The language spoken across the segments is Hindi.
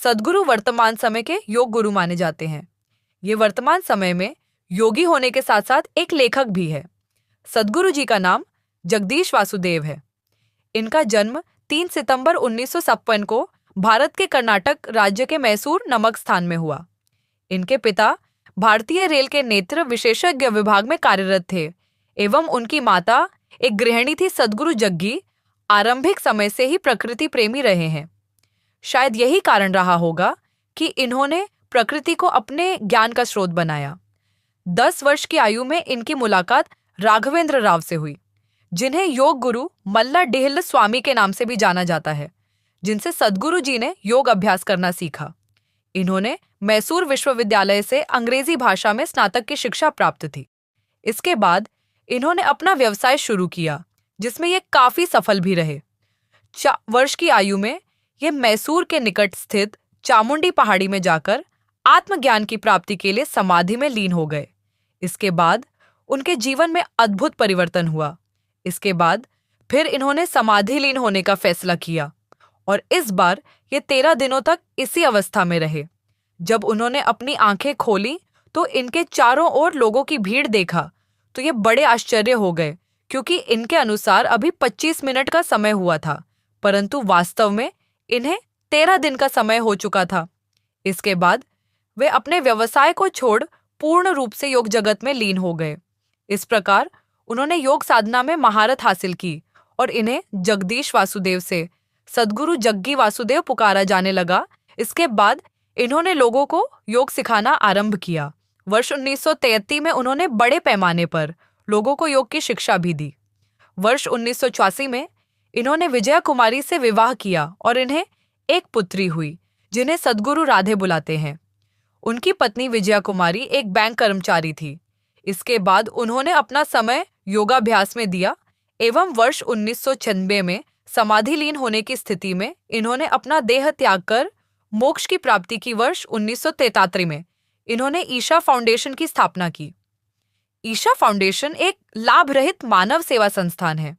सद्गुरु वर्तमान समय के योग गुरु माने जाते हैं। ये वर्तमान समय में योगी होने के साथ साथ एक लेखक भी है। सद्गुरु जी का नाम जगदीश वासुदेव है। इनका जन्म 3 सितंबर 1956 को भारत के कर्नाटक राज्य के मैसूर नामक स्थान में हुआ। इनके पिता भारतीय रेल के नेत्र विशेषज्ञ विभाग में कार्यरत थे एवं उनकी माता एक गृहिणी थी। सद्गुरु जग्गी आरंभिक समय से ही प्रकृति प्रेमी रहे हैं। शायद यही कारण रहा होगा कि इन्होंने प्रकृति को अपने ज्ञान का स्रोत बनाया। 10 वर्ष की आयु में इनकी मुलाकात राघवेंद्र राव से हुई, जिन्हें योग गुरु मल्ला डिहिल स्वामी के नाम से भी जाना जाता है, जिनसे सद्गुरु जी ने योग अभ्यास करना सीखा। इन्होंने मैसूर विश्वविद्यालय से अंग्रेजी भाषा में स्नातक की शिक्षा प्राप्त थी। इसके बाद इन्होंने अपना व्यवसाय शुरू किया, जिसमें ये काफी सफल भी रहे। 4 वर्ष की आयु में ये मैसूर के निकट स्थित चामुंडी पहाड़ी में जाकर आत्मज्ञान की प्राप्ति के लिए समाधि में लीन हो गए। इसके बाद उनके जीवन में अद्भुत परिवर्तन हुआ। इसके बाद फिर इन्होंने समाधि लीन होने का फैसला किया और इस बार ये 13 दिनों तक इसी अवस्था में रहे। जब उन्होंने अपनी आंखें खोली तो इनके चारों ओर लोगों की भीड़ देखा तो ये बड़े आश्चर्य हो गए, क्योंकि इनके अनुसार अभी 25 मिनट का समय हुआ था, परंतु वास्तव में इन्हें 13 दिन का समय हो चुका था। इसके बाद वे अपने व्यवसाय को छोड़ पूर्ण रूप से योग जगत में लीन हो गए। इस प्रकार उन्होंने योग साधना में महारत हासिल की और इन्हें जगदीश वासुदेव से सद्गुरु जग्गी वासुदेव पुकारा जाने लगा। इसके बाद इन्होंने लोगों को योग सिखाना आरंभ किया। वर्ष 1933 में उन्होंने बड़े पैमाने पर लोगों को योग की शिक्षा भी दी। वर्ष 1984 में इन्होंने विजया कुमारी से विवाह किया और इन्हें एक पुत्री हुई, जिन्हें सद्गुरु राधे बुलाते हैं। उनकी पत्नी विजया कुमारी एक बैंक कर्मचारी थी। इसके बाद उन्होंने अपना समय योगाभ्यास में दिया एवं वर्ष 1996 में समाधि लीन होने की स्थिति में इन्होंने अपना देह त्याग कर मोक्ष की प्राप्ति की। वर्ष 1933 में इन्होंने ईशा फाउंडेशन की स्थापना की। ईशा फाउंडेशन एक लाभ रहित मानव सेवा संस्थान है।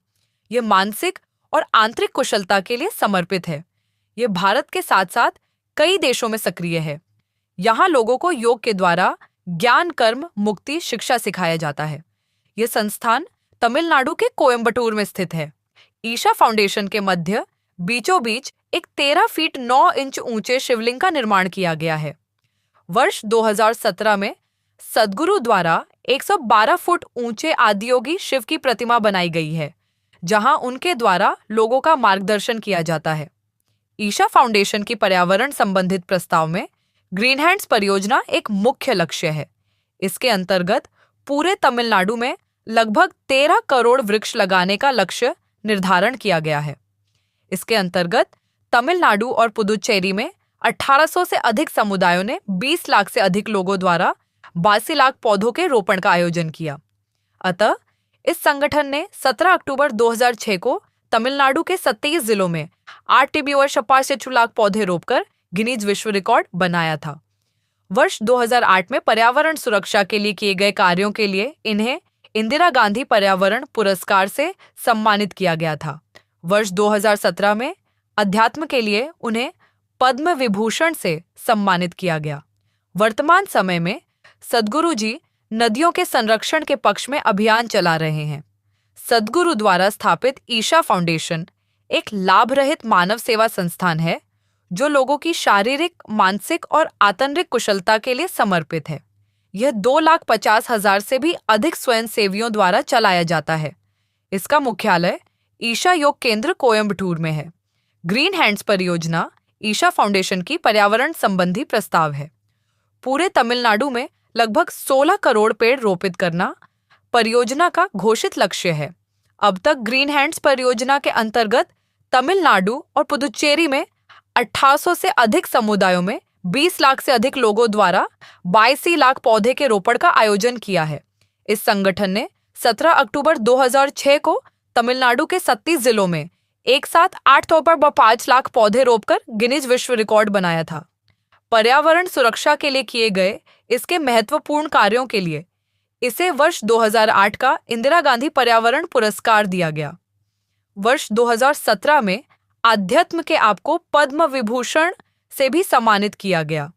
यह मानसिक और आंतरिक कुशलता के लिए समर्पित है। यह भारत के साथ साथ कई देशों में सक्रिय है। यहाँ लोगों को योग के द्वारा ज्ञान, कर्म, मुक्ति, शिक्षा सिखाया जाता है। यह संस्थान तमिलनाडु के कोयम्बटूर में स्थित है। ईशा फाउंडेशन के मध्य बीचों बीच एक 13 फीट 9 इंच ऊंचे शिवलिंग का निर्माण किया गया है। वर्ष 2017 में सद्गुरु द्वारा 112 फुट ऊंचे आदियोगी शिव की प्रतिमा बनाई गई है, जहां उनके द्वारा लोगों का मार्गदर्शन किया जाता है। ईशा फाउंडेशन की पर्यावरण संबंधित प्रस्ताव में ग्रीन हैंड्स परियोजना एक मुख्य लक्ष्य है। इसके अंतर्गत पूरे तमिलनाडु में लगभग 13 करोड़ वृक्ष लगाने का लक्ष्य निर्धारण किया गया है। इसके अंतर्गत तमिलनाडु और पुदुचेरी में 1800 से अधिक समुदायों ने 20 लाख से अधिक लोगों द्वारा 82 लाख पौधों के रोपण का आयोजन किया। अतः इस संगठन ने 17 अक्टूबर 2006 को तमिलनाडु के 27 जिलों में 8 टीबी और 5 लाख पौधे रोपकर गिनीज विश्व रिकॉर्ड बनाया था। वर्ष 2008 में पर्यावरण सुरक्षा के लिए किए गए कार्यों के लिए इन्हें इंदिरा गांधी पर्यावरण पुरस्कार से सम्मानित किया गया था। वर्ष 2017 में अध्यात्म के लिए उन्हें पद्म विभूषण से सम्मानित किया गया। वर्तमान समय में सद्गुरु जी नदियों के संरक्षण के पक्ष में अभियान चला रहे हैं। सद्गुरु द्वारा स्थापित ईशा फाउंडेशन एक लाभ रहित मानव सेवा संस्थान है, जो लोगों की शारीरिक, मानसिक और आंतरिक कुशलता के लिए समर्पित है। यह 2,50,000 से भी अधिक स्वयंसेवियों द्वारा चलाया जाता है। इसका मुख्यालय ईशा योग केंद्र कोयम्बटूर में है। ग्रीन हैंड्स परियोजना ईशा फाउंडेशन की पर्यावरण संबंधी प्रस्ताव है। पूरे तमिलनाडु में लगभग 16 करोड़ पेड़ रोपित करना परियोजना का घोषित लक्ष्य है। अब तक ग्रीन हैंड्स परियोजना के अंतर्गत तमिलनाडु और पुदुचेरी में 1800 से अधिक समुदायों में 20 लाख से अधिक लोगों द्वारा 82 लाख पौधे के रोपण का आयोजन किया है। इस संगठन ने 17 अक्टूबर 2006 को तमिलनाडु के 37 जिलों में एक साथ 8.5 लाख पौधे रोपकर गिनीज विश्व रिकॉर्ड बनाया था। पर्यावरण सुरक्षा के लिए किए गए इसके महत्वपूर्ण कार्यों के लिए इसे वर्ष 2008 का इंदिरा गांधी पर्यावरण पुरस्कार दिया गया। वर्ष 2017 में आध्यात्म के आपको पद्म विभूषण से भी सम्मानित किया गया।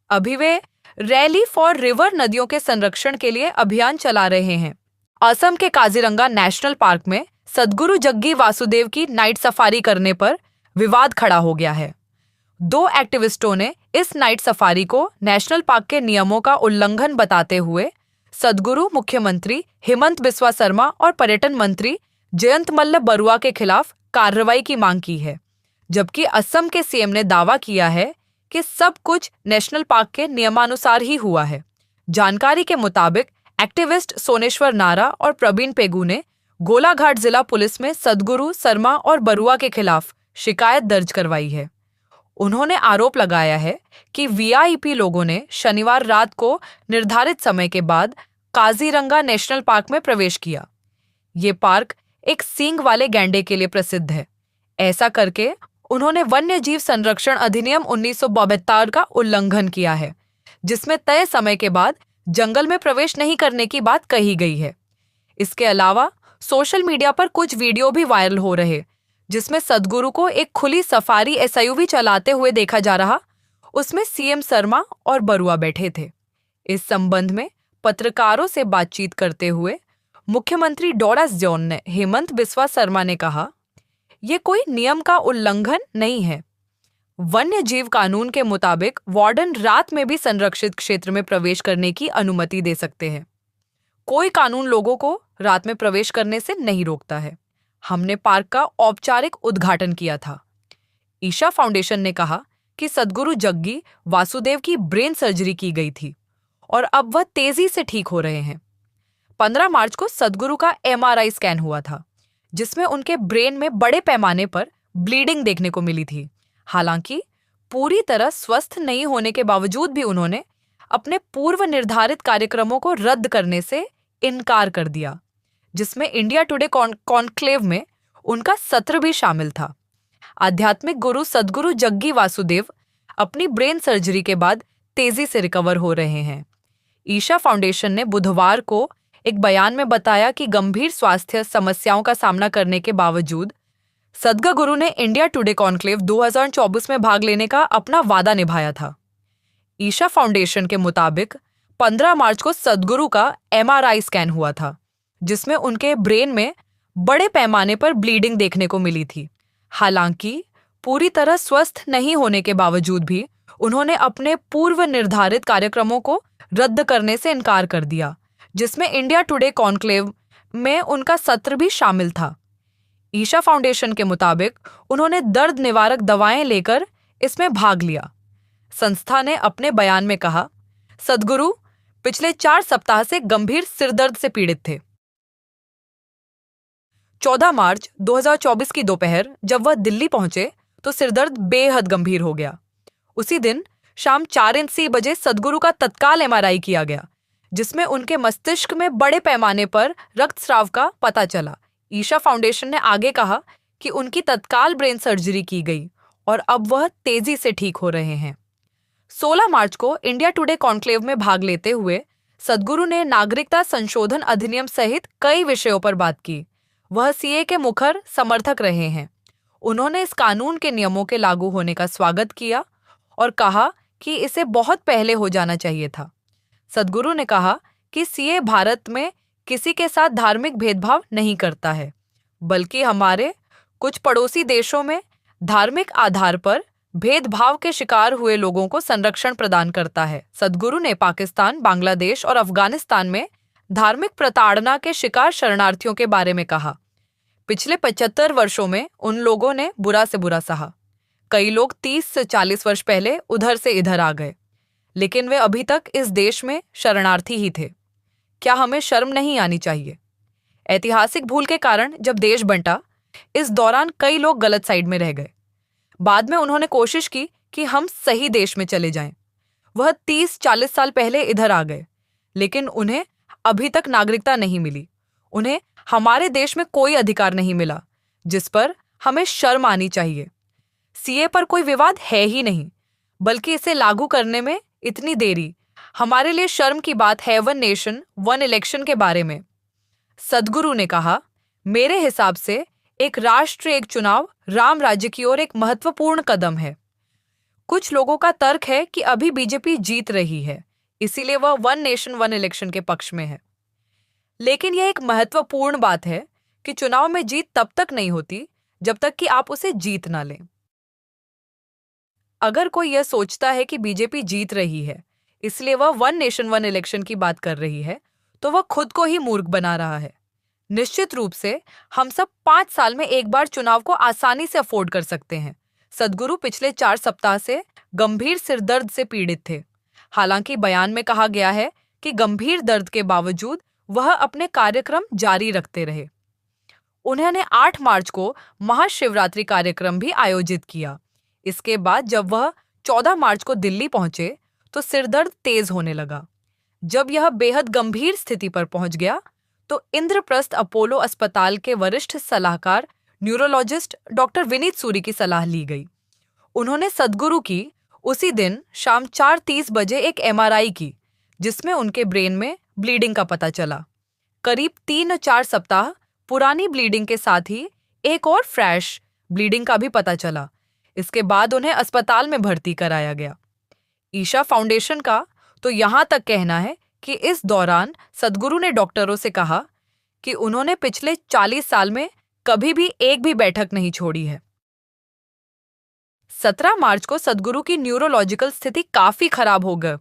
अभी वे रैली फॉर रिवर नदियों के संरक्षण के लिए अभियान चला रहे हैं। असम के काजीरंगा नेशनल पार्क में सद्गुरु जग्गी वासुदेव की नाइट सफारी करने पर विवाद खड़ा हो गया है। 2 एक्टिविस्टों ने इस नाइट सफारी को नेशनल पार्क के नियमों का उल्लंघन बताते हुए सद्गुरु, मुख्यमंत्री हेमंत बिस्वा शर्मा और पर्यटन मंत्री जयंत मल्ल बरुआ के खिलाफ कार्रवाई की मांग की है, जबकि असम के सीएम ने दावा किया है कि सब कुछ नेशनल पार्क के नियमानुसार ही हुआ है। जानकारी के मुताबिक एक्टिविस्ट सोनेश्वर नारा और प्रवीण पेगू ने गोलाघाट जिला पुलिस में सद्गुरु, शर्मा और बरुआ के खिलाफ शिकायत दर्ज करवाई है। उन्होंने आरोप लगाया है कि वीआईपी लोगों ने शनिवार रात को निर्धारित समय के बाद काजीरंगा नेशनल पार्क में प्रवेश किया। ये पार्क एक सींग वाले गैंडे के लिए प्रसिद्ध है। ऐसा करके उन्होंने वन्य जीव संरक्षण अधिनियम 1972 का उल्लंघन किया है, जिसमें तय समय के बाद जंगल में प्रवेश नहीं करने की बात कही गई है। इसके अलावा सोशल मीडिया पर कुछ वीडियो भी वायरल हो रहे, जिसमें सद्गुरु को एक खुली सफारी एसयूवी चलाते हुए देखा जा रहा। उसमें सीएम शर्मा और बरुआ बैठे थे। इस संबंध में पत्रकारों से बातचीत करते हुए मुख्यमंत्री डोरास जॉन ने हेमंत बिस्वा शर्मा ने कहा, ये कोई नियम का उल्लंघन नहीं है। वन्य जीव कानून के मुताबिक वार्डन रात में भी संरक्षित क्षेत्र में प्रवेश करने की अनुमति दे सकते हैं। कोई कानून लोगों को रात में प्रवेश करने से नहीं रोकता है। हमने पार्क का औपचारिक उद्घाटन किया था। ईशा फाउंडेशन ने कहा कि सद्गुरु जग्गी वासुदेव की ब्रेन सर्जरी की गई थी और अब वह तेजी से ठीक हो रहे हैं। 15 मार्च को सद्गुरु का एमआरआई स्कैन हुआ था, जिसमें उनके ब्रेन में बड़े पैमाने पर ब्लीडिंग देखने को मिली थी। हालांकि पूरी तरह स्वस्थ नहीं होने के बावजूद भी उन्होंने अपने पूर्व निर्धारित कार्यक्रमों को रद्द करने से इनकार कर दिया, जिसमें इंडिया टुडे कॉन्क्लेव में उनका सत्र भी शामिल था। आध्यात्मिक गुरु सद्गुरु जग्गी वासुदेव अपनी ब्रेन सर्जरी के बाद तेजी से रिकवर हो रहे हैं। ईशा फाउंडेशन ने बुधवार को एक बयान में बताया कि गंभीर स्वास्थ्य समस्याओं का सामना करने के बावजूद सद्गुरु ने इंडिया टुडे कॉन्क्लेव 2024 में भाग लेने का अपना वादा निभाया था। ईशा फाउंडेशन के मुताबिक 15 मार्च को सद्गुरु का एमआरआई स्कैन हुआ था, जिसमें उनके ब्रेन में बड़े पैमाने पर ब्लीडिंग देखने को मिली थी। हालांकि पूरी तरह स्वस्थ नहीं होने के बावजूद भी उन्होंने अपने पूर्व निर्धारित कार्यक्रमों को रद्द करने से इनकार कर दिया, जिसमें इंडिया टुडे कॉन्क्लेव में उनका सत्र भी शामिल था। ईशा फाउंडेशन के मुताबिक उन्होंने दर्द निवारक दवाएं लेकर इसमें भाग लिया। संस्था ने अपने बयान में कहा, सद्गुरु पिछले 4 सप्ताह से गंभीर सिरदर्द से पीड़ित थे। 14 मार्च 2024 की दोपहर जब वह दिल्ली पहुंचे तो सिरदर्द बेहद गंभीर हो गया। उसी दिन शाम 4 बजे सद्गुरु का तत्काल एमआरआई किया गया, जिसमें उनके मस्तिष्क में बड़े पैमाने पर रक्तस्राव का पता चला। ईशा फाउंडेशन ने आगे कहा कि उनकी तत्काल ब्रेन सर्जरी की गई और अब वह तेजी से ठीक हो रहे हैं। 16 मार्च को इंडिया टुडे कॉन्क्लेव में भाग लेते हुए सद्गुरु ने नागरिकता संशोधन अधिनियम सहित कई विषयों पर बात की। वह सीए के मुखर समर्थक रहे हैं। उन्होंने इस कानून के नियमों के लागू होने का स्वागत किया और कहा कि इसे बहुत पहले हो जाना चाहिए था। सद्गुरु ने कहा कि सीए भारत में किसी के साथ धार्मिक भेदभाव नहीं करता है, बल्कि हमारे कुछ पड़ोसी देशों में धार्मिक आधार पर भेदभाव के शिकार हुए लोगों को संरक्षण प्रदान करता है। सद्गुरु ने पाकिस्तान, बांग्लादेश और अफगानिस्तान में धार्मिक प्रताड़ना के शिकार शरणार्थियों के बारे में कहा। पिछले 75 वर्षों में उन लोगों ने बुरा से बुरा सहा। कई लोग 30 से 40 वर्ष पहले उधर से इधर आ गए, लेकिन वे अभी तक इस देश में शरणार्थी ही थे। क्या हमें शर्म नहीं आनी चाहिए? ऐतिहासिक भूल के कारण जब देश बंटा, इस दौरान कई लोग गलत साइड में रह गए। बाद में उन्होंने कोशिश की कि हम सही देश में चले जाएं। वह 30-40 साल पहले इधर आ गए, लेकिन उन्हें अभी तक नागरिकता नहीं मिली। उन्हें हमारे देश में कोई अधिकार नहीं मिला, जिस पर हमें शर्म आनी चाहिए। सीए पर कोई विवाद है ही नहीं, बल्कि इसे लागू करने में इतनी देरी हमारे लिए शर्म की बात है। वन नेशन वन इलेक्शन के बारे में सद्गुरु ने कहा, मेरे हिसाब से एक राष्ट्र एक चुनाव राम राज्य की ओर एक महत्वपूर्ण कदम है। कुछ लोगों का तर्क है कि अभी बीजेपी जीत रही है, इसीलिए वह वन नेशन वन इलेक्शन के पक्ष में है। लेकिन यह एक महत्वपूर्ण बात है कि चुनाव में जीत तब तक नहीं होती जब तक कि आप उसे जीत ना लें। अगर कोई यह सोचता है कि बीजेपी जीत रही है, इसलिए वह वन नेशन वन इलेक्शन की बात कर रही है, तो वह खुद को ही मूर्ख बना रहा है। निश्चित रूप से हम सब 5 साल में एक बार चुनाव को आसानी से अफोर्ड कर सकते हैं। सद्गुरु पिछले 4 सप्ताह से गंभीर सिरदर्द से पीड़ित थे। हालांकि बयान में कहा गया है कि गंभीर दर्द के बावजूद वह अपने कार्यक्रम जारी रखते रहे। उन्होंने 8 मार्च को महाशिवरात्रि कार्यक्रम भी आयोजित किया। इसके बाद जब वह 14 मार्च को दिल्ली पहुंचे तो सिरदर्द तेज होने लगा। जब यह बेहद गंभीर स्थिति पर पहुंच गया तो इंद्रप्रस्थ अपोलो अस्पताल के वरिष्ठ सलाहकार न्यूरोलॉजिस्ट डॉक्टर विनीत सूरी की सलाह ली गई। उन्होंने सद्गुरु की उसी दिन शाम 4:30 बजे एक एमआरआई की, जिसमें उनके ब्रेन में ब्लीडिंग का पता चला। करीब 3-4 सप्ताह पुरानी ब्लीडिंग के साथ ही एक और फ्रेश ब्लीडिंग का भी पता चला। इसके बाद उन्हें अस्पताल में भर्ती कराया गया। ईशा फाउंडेशन का तो यहां तक कहना है कि इस दौरान सद्गुरु ने डॉक्टरों से कहा कि उन्होंने पिछले 40 साल में कभी भी एक भी बैठक नहीं छोड़ी है। 17 मार्च को सद्गुरु की न्यूरोलॉजिकल स्थिति काफी खराब हो गई।